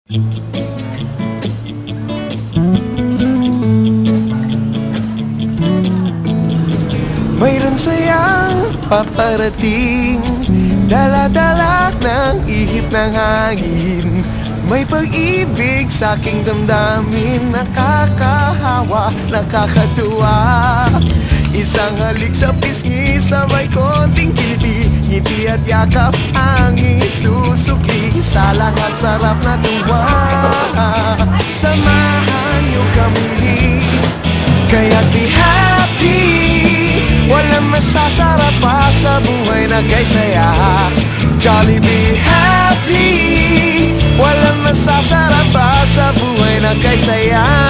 Mayroon sayang paparating, dala-dala ng ihip ng hangin. May pag-ibig sa aking damdamin, nakakahawa, nakakatuwa. Isang halik sa pisngi, sa may konting kiliti, ngiti at yakap ang isusukli. Salang at sarap na tuwa, samahan niyo kami, kaya't be happy. Walang masasarap pa sa buhay na kay saya. Jolly, be happy. Walang masasarap pa sa buhay na kay saya.